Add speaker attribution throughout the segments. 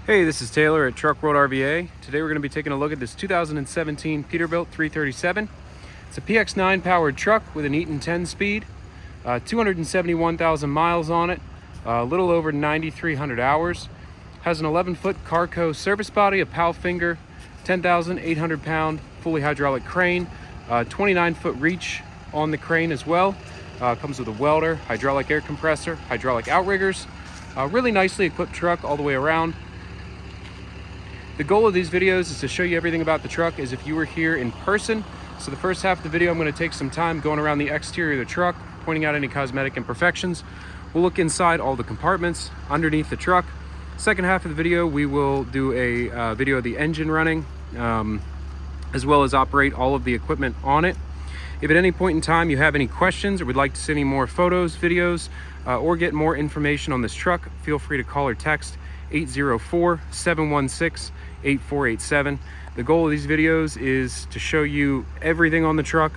Speaker 1: Hey, this is Taylor at Truck World RVA. Today we're going to be taking a look at this 2017 Peterbilt 337. It's a PX9 powered truck with an Eaton 10 speed, 271,000 miles on it, a little over 9,300 hours. Has an 11-foot CARCO service body, a Palfinger, 10,800 pound fully hydraulic crane, 29-foot reach on the crane as well. Comes with a welder, hydraulic air compressor, hydraulic outriggers. Really nicely equipped truck all the way around. The goal of these videos is to show you everything about the truck as if you were here in person. So the first half of the video, I'm going to take some time going around the exterior of the truck, pointing out any cosmetic imperfections. We'll look inside all the compartments underneath the truck. Second half of the video, we will do a video of the engine running, as well as operate all of the equipment on it. If at any point in time you have any questions or would like to see any more photos, videos, or get more information on this truck, feel free to call or text 804-716-8487. The goal of these videos is to show you everything on the truck,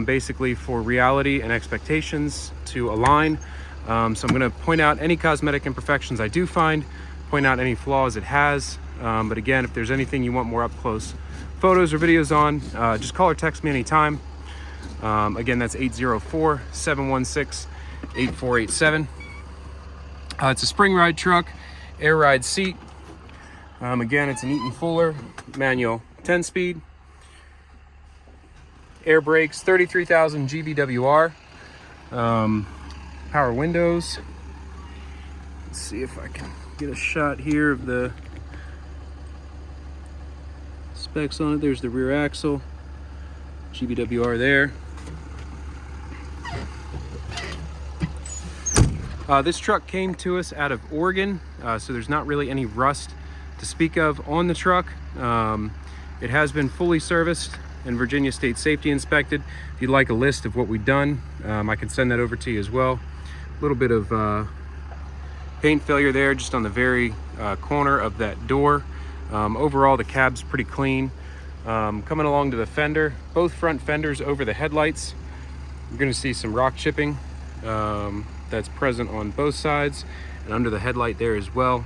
Speaker 1: basically for reality and expectations to align. So I'm going to point out any cosmetic imperfections I do find, point out any flaws it has. But again, if there's anything you want more up close photos or videos on, just call or text me anytime. Again, that's 804-716-8487. It's a spring ride truck, air ride seat. Again, it's an Eaton-Fuller manual 10-speed. Air brakes, 33,000 GVWR. Power windows. Let's see if I can get a shot here of the specs on it. There's the rear axle, GVWR there. This truck came to us out of Oregon, so there's not really any rust to speak of on the truck. It has been fully serviced and Virginia State Safety inspected. If you'd like a list of what we've done, I can send that over to you as well. A little bit of paint failure there just on the very corner of that door. Overall, the cab's pretty clean. Coming along to the fender, both front fenders over the headlights. You're going to see some rock chipping that's present on both sides and under the headlight there as well.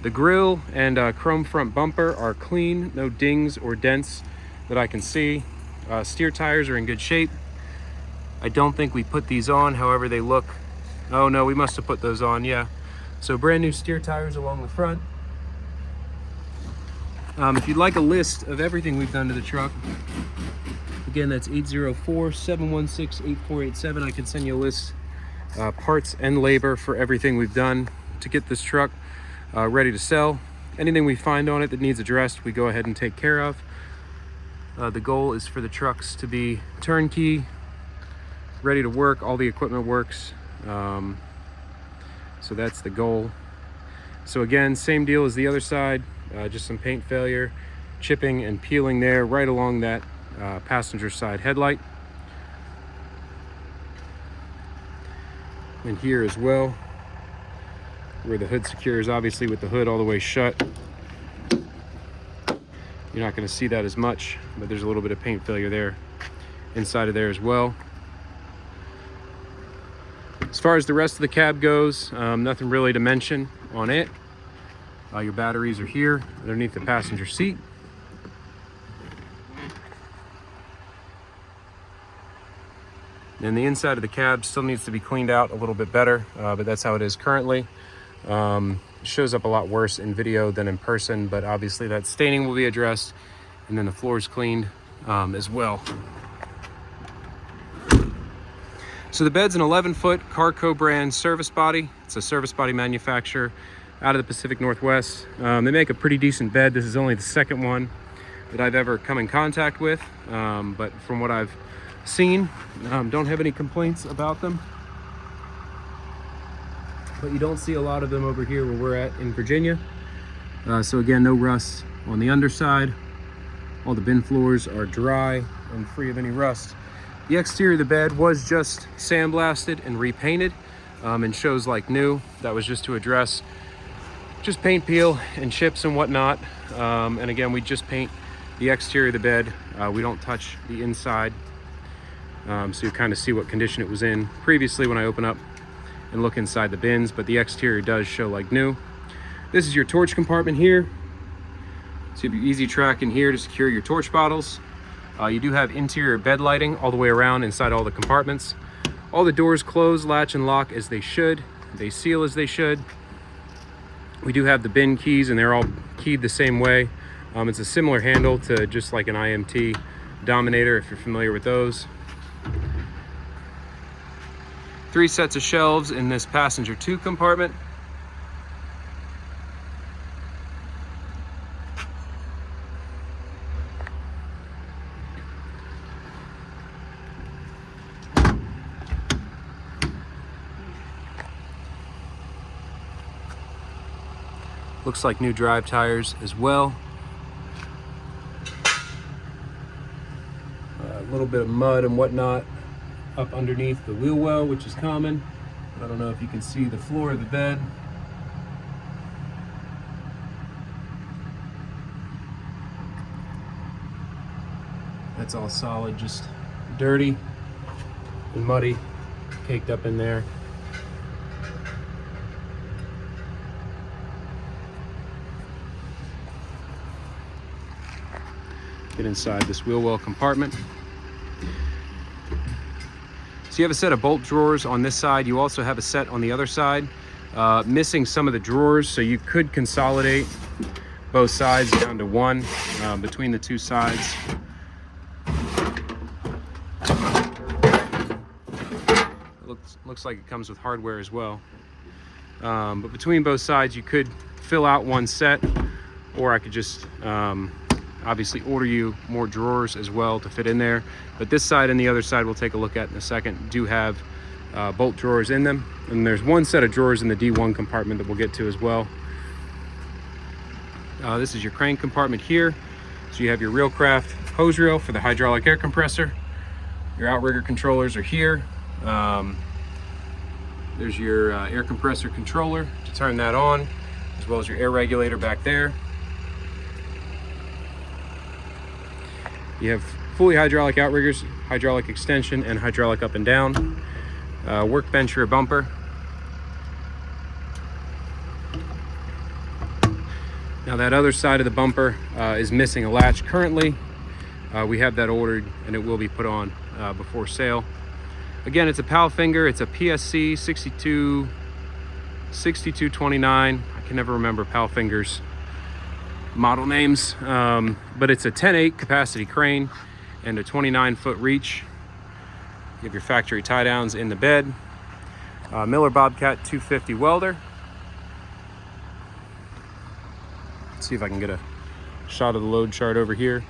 Speaker 1: The grille and chrome front bumper are clean, no dings or dents that I can see. Steer tires are in good shape. I don't think we put these on, however they look. Oh no, we must have put those on, yeah. So brand new steer tires along the front. If you'd like a list of everything we've done to the truck, again, that's 804-716-8487. I can send you a list, parts and labor for everything we've done to get this truck ready to sell. Anything we find on it that needs addressed, we go ahead and take care of. The goal is for the trucks to be turnkey, ready to work. All the equipment works. So that's the goal. So again, same deal as the other side, just some paint failure, chipping and peeling there right along that passenger side headlight. And here as well, where the hood secures, obviously with the hood all the way shut. You're not going to see that as much, but there's a little bit of paint failure there inside of there as well. As far as the rest of the cab goes, nothing really to mention on it. Your batteries are here underneath the passenger seat. And the inside of the cab still needs to be cleaned out a little bit better, but that's how it is currently. It shows up a lot worse in video than in person, but obviously that staining will be addressed, and then the floor is cleaned as well. So the bed's an 11-foot CARCO brand service body. It's a service body manufacturer out of the Pacific Northwest. They make a pretty decent bed. This is only the second one that I've ever come in contact with, but from what I've seen, don't have any complaints about them. But you don't see a lot of them over here where we're at in Virginia. So again, no rust on the underside. All the bin floors are dry and free of any rust. The exterior of the bed was just sandblasted and repainted and shows like new. That was just to address just paint peel and chips and whatnot. And again, we just paint the exterior of the bed. We don't touch the inside. So you kind of see what condition it was in previously when I open up and look inside the bins, but the exterior does show like new. This is your torch compartment here. So you have your easy track in here to secure your torch bottles. You do have interior bed lighting all the way around inside all the compartments. All the doors close, latch, and lock as they should. They seal as they should. We do have the bin keys, and they're all keyed the same way. It's a similar handle to just like an IMT Dominator, if you're familiar with those. 3 sets of shelves in this passenger 2 compartment. Looks like new drive tires as well. A little bit of mud and whatnot up underneath the wheel well, which is common. I don't know if you can see the floor of the bed. That's all solid, just dirty and muddy, caked up in there. Get inside this wheel well compartment. So you have a set of bolt drawers on this side. You also have a set on the other side. Missing some of the drawers, so you could consolidate both sides down to one between the 2 sides. Looks like it comes with hardware as well. But between both sides, you could fill out one set, or I could just obviously order you more drawers as well to fit in there. But this side and the other side we'll take a look at in a second do have bolt drawers in them. And there's one set of drawers in the D1 compartment that we'll get to as well. This is your crane compartment here. So you have your Reelcraft hose reel for the hydraulic air compressor. Your outrigger controllers are here. There's your air compressor controller to turn that on, as well as your air regulator back there. You have fully hydraulic outriggers, hydraulic extension, and hydraulic up and down. Workbench rear bumper. Now that other side of the bumper is missing a latch currently. We have that ordered and it will be put on before sale. Again, it's a Palfinger, it's a PSC 6229. I can never remember Palfinger's model names, but it's a 10/8 capacity crane and a 29-foot reach. You have your factory tie downs in the bed. Miller Bobcat 250 welder. Let's see if I can get a shot of the load chart over here.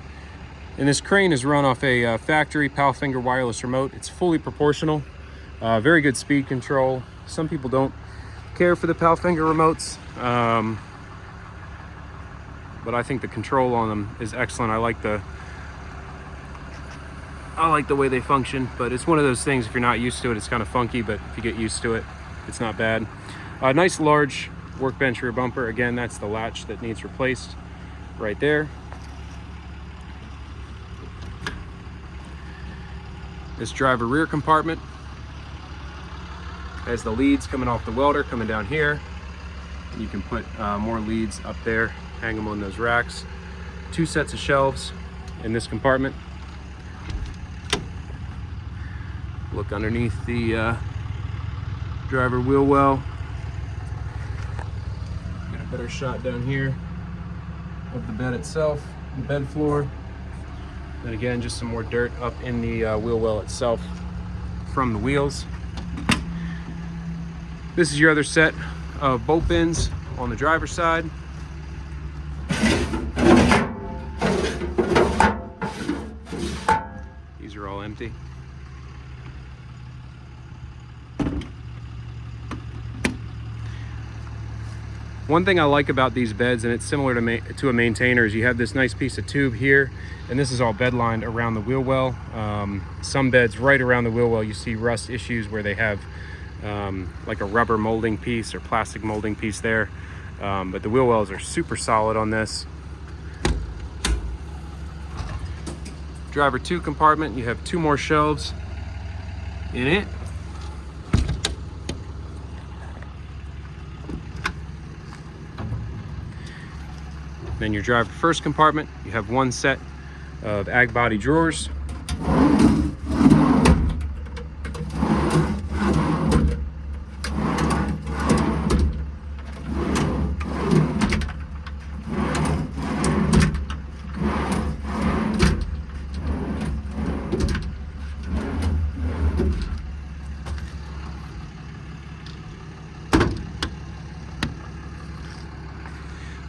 Speaker 1: And this crane is run off a factory Palfinger wireless remote. It's fully proportional, very good speed control. Some people don't care for the Palfinger remotes, but I think the control on them is excellent. I like the way they function, but it's one of those things, if you're not used to it, it's kind of funky, but if you get used to it, it's not bad. Nice large workbench rear bumper. Again, that's the latch that needs replaced right there. This driver rear compartment has the leads coming off the welder coming down here. You can put more leads up there, hang them on those racks. 2 sets of shelves in this compartment. Look underneath the driver wheel well. Get a better shot down here of the bed itself, the bed floor. And again, just some more dirt up in the wheel well itself from the wheels. This is your other set of bolt bins on the driver's side. These are all empty. One thing I like about these beds, and it's similar to a maintainer, is you have this nice piece of tube here, and this is all bed lined around the wheel well. Some beds right around the wheel well, you see rust issues where they have like a rubber molding piece or plastic molding piece there. But the wheel wells are super solid on this. Driver 2 compartment, you have 2 more shelves in it. Then your driver first compartment, you have one set of ag body drawers.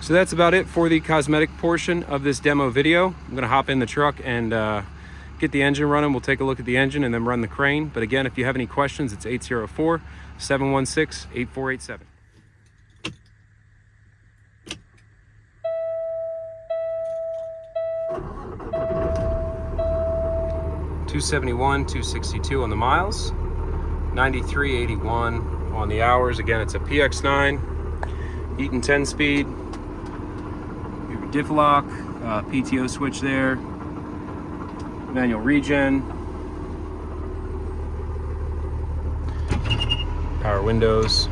Speaker 1: So that's about it for the cosmetic portion of this demo video. I'm gonna hop in the truck and get the engine running. We'll take a look at the engine and then run the crane. But again, if you have any questions, it's 804-716-8487. $271, $262 on the miles, $93.81 on the hours. Again, it's a PX9, Eaton 10-speed. Diff lock, PTO switch there, manual regen, power windows.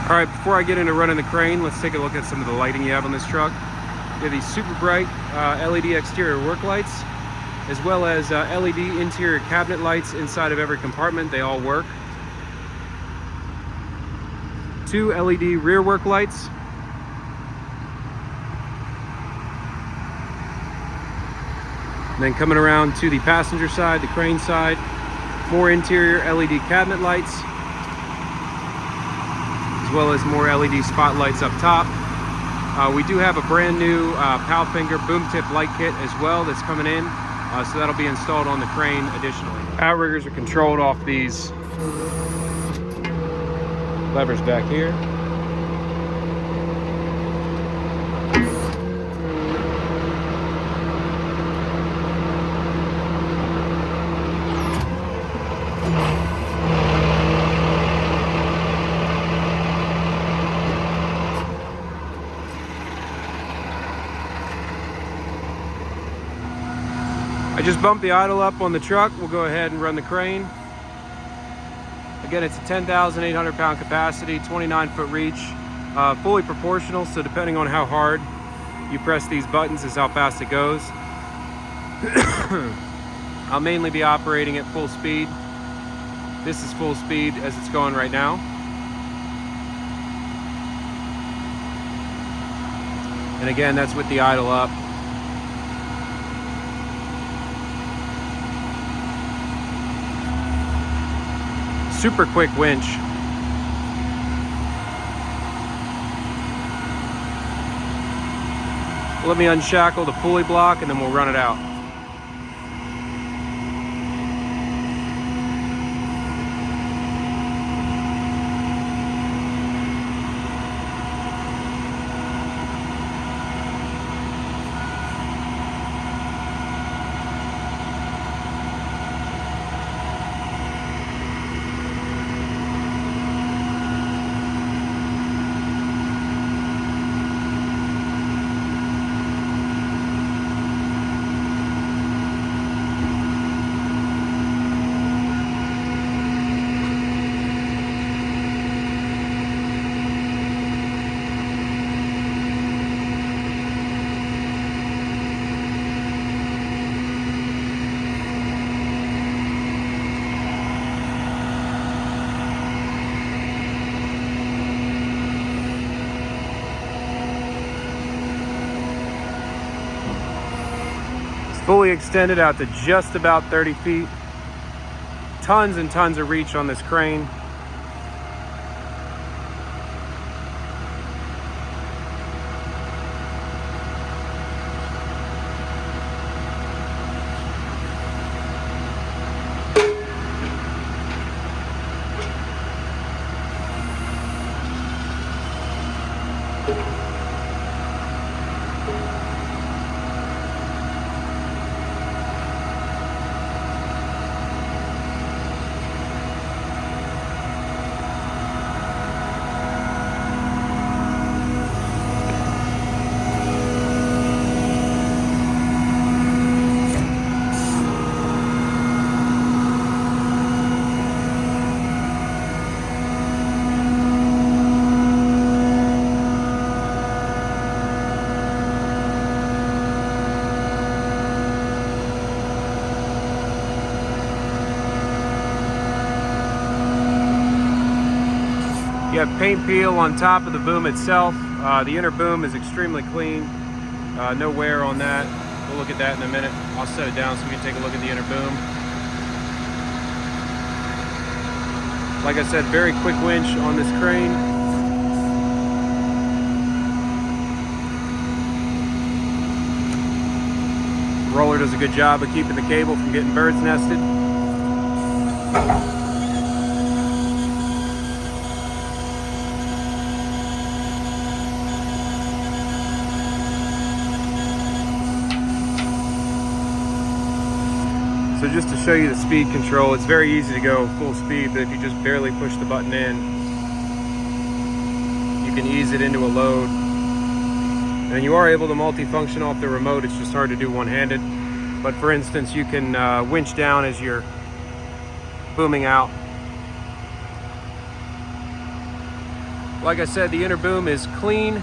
Speaker 1: All right, before I get into running the crane, let's take a look at some of the lighting you have on this truck. You have these super bright LED exterior work lights, as well as LED interior cabinet lights inside of every compartment. They all work. 2 LED rear work lights. And then coming around to the passenger side, the crane side, more interior LED cabinet lights, as well as more LED spotlights up top. We do have a brand new Palfinger boom tip light kit as well that's coming in, so that'll be installed on the crane additionally. Outriggers are controlled off these levers back here. I just bumped the idle up on the truck. We'll go ahead and run the crane. Again, it's a 10,800 pound capacity, 29-foot reach, fully proportional, so depending on how hard you press these buttons is how fast it goes. I'll mainly be operating at full speed. This is full speed as it's going right now. And again, that's with the idle up. Super quick winch. Let me unshackle the pulley block and then we'll run it out. fully extended out to just about 30 feet. Tons and tons of reach on this crane. You have paint peel on top of the boom itself. The inner boom is extremely clean. No wear on that. We'll look at that in a minute. I'll set it down so we can take a look at the inner boom. Like I said, very quick winch on this crane. Roller does a good job of keeping the cable from getting birds nested. So just to show you the speed control, it's very easy to go full speed, but if you just barely push the button in, you can ease it into a load. And you are able to multi-function off the remote. It's just hard to do one-handed. But for instance, you can winch down as you're booming out. Like I said, the inner boom is clean.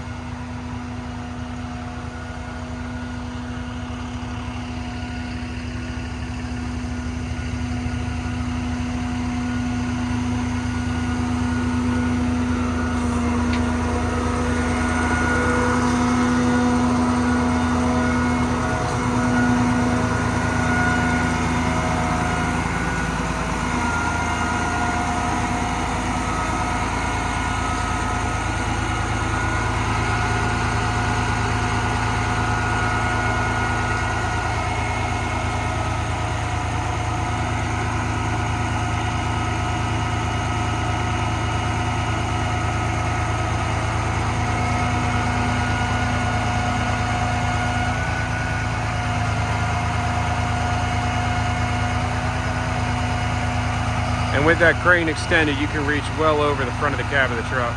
Speaker 1: And with that crane extended, you can reach well over the front of the cab of the truck.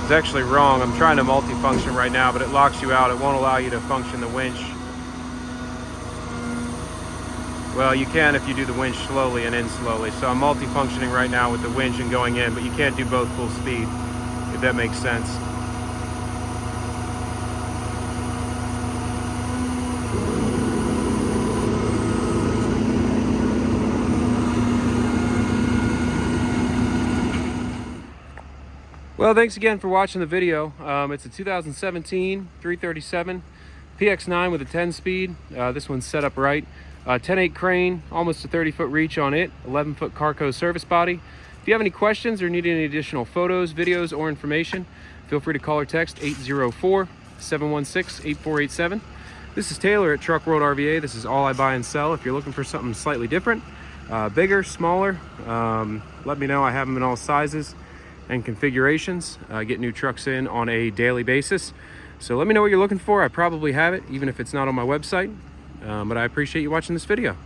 Speaker 1: It's actually wrong. I'm trying to multi-function right now, but it locks you out. It won't allow you to function the winch. Well, you can if you do the winch slowly and in slowly. So I'm multi-functioning right now with the winch and going in, but you can't do both full speed, if that makes sense. Well, thanks again for watching the video. It's a 2017 337 PX9 with a 10-speed. This one's set up right. 10/8 crane, almost a 30-foot reach on it, 11-foot CARCO service body. If you have any questions or need any additional photos, videos, or information, feel free to call or text 804-716-8487. This is Taylor at Truck World RVA. This is all I buy and sell. If you're looking for something slightly different, bigger, smaller, let me know. I have them in all sizes and configurations. I get new trucks in on a daily basis. So let me know what you're looking for. I probably have it, even if it's not on my website. But I appreciate you watching this video.